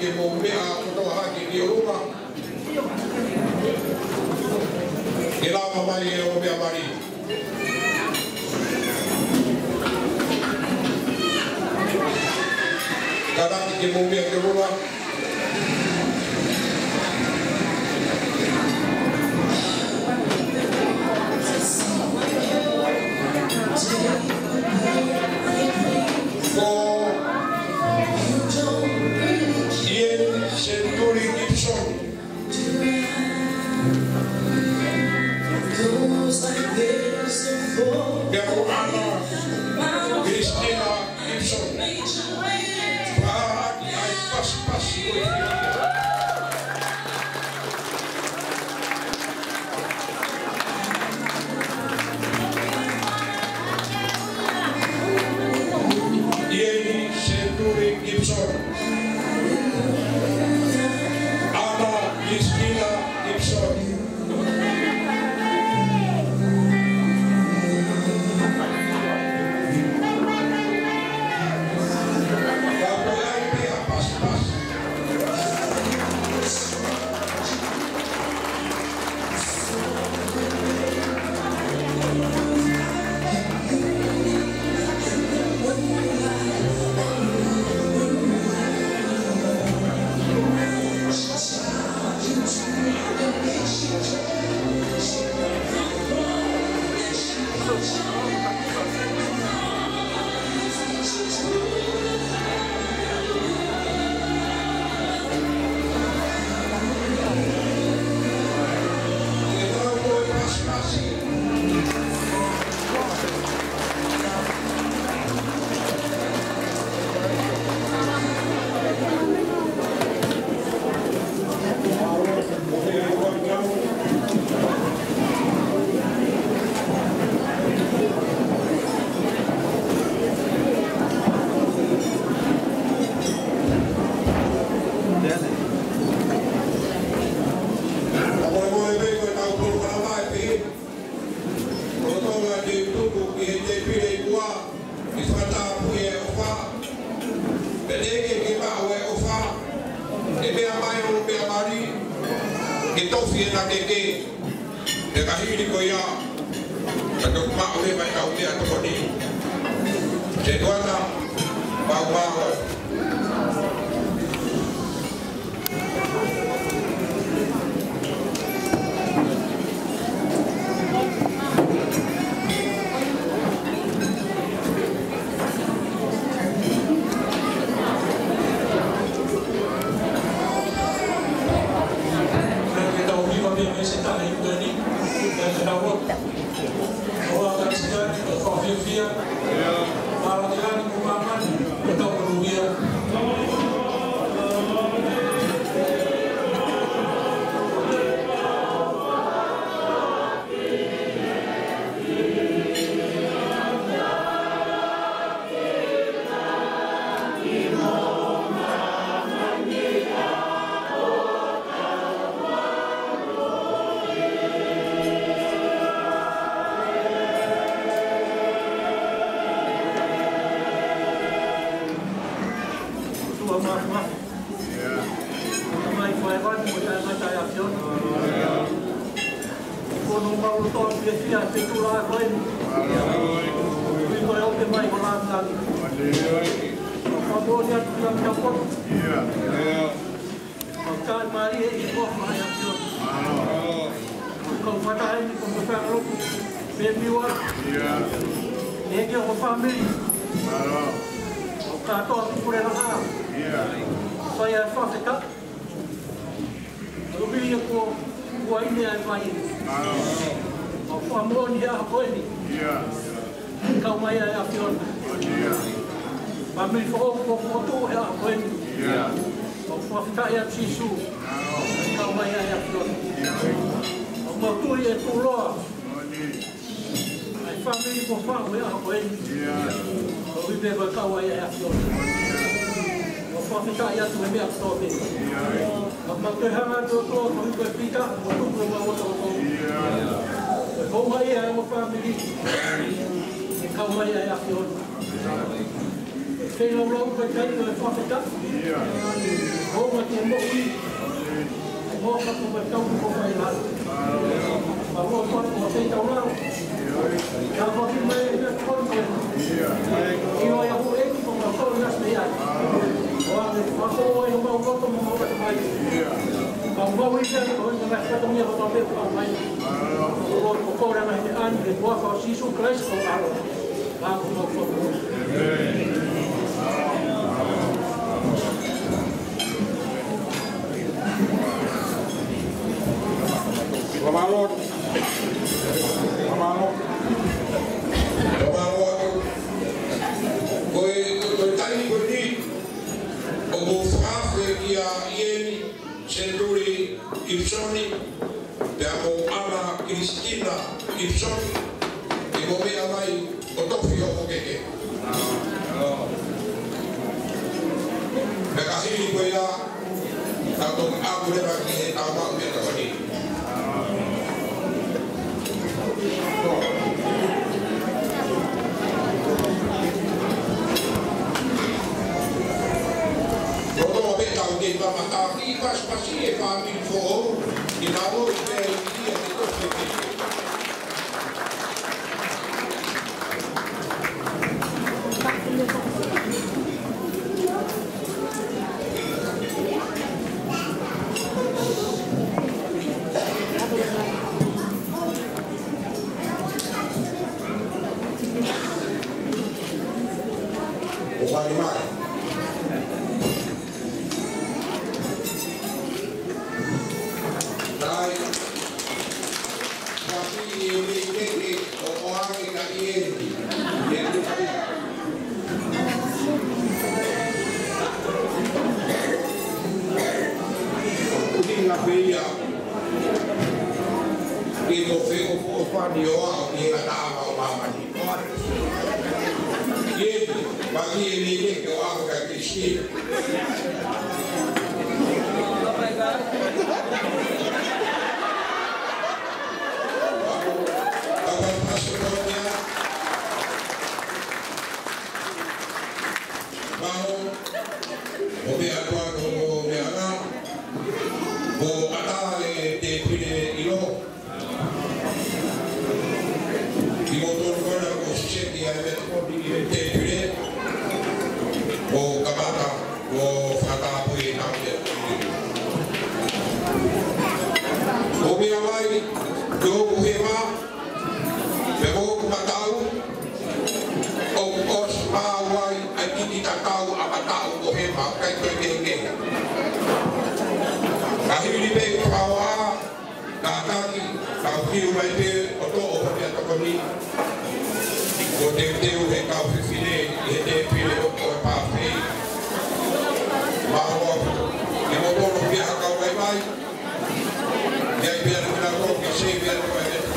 ke mo mea koto haki ki uruma. Ke la mamai e o mea mari. Karaki ke mo mea ke uruma. Sei lau lau kai kai le whakata. Ho ma te mohi. Ho ka ko mai tau ko mai lau. Ma ho ko sei tau lau. Ka ho ki mai e kon ko. Io ia ho e ko ma ko nas me ai. Ho ane ma ko e ma ko ko mo ka mai. Ka mo wi te ko na ka to mi ho to te ko mai. Ko ko ra mai an de bo ko si su kres ko aro. Ba ko mo ko. Lamalot. Koe tani koe ni o mo whaafe ia ieni Senduri Ipsoni te amo Ana Cristina Ipsoni e mo mea mai o tofi o keke. Me kahiri koe ia tātou ākureba ki he tāmau me kawani. Roto me tau ke mamata ki paspasi e whaami fō i nālo i te ia te tofi ki. Biar kita tahu, kita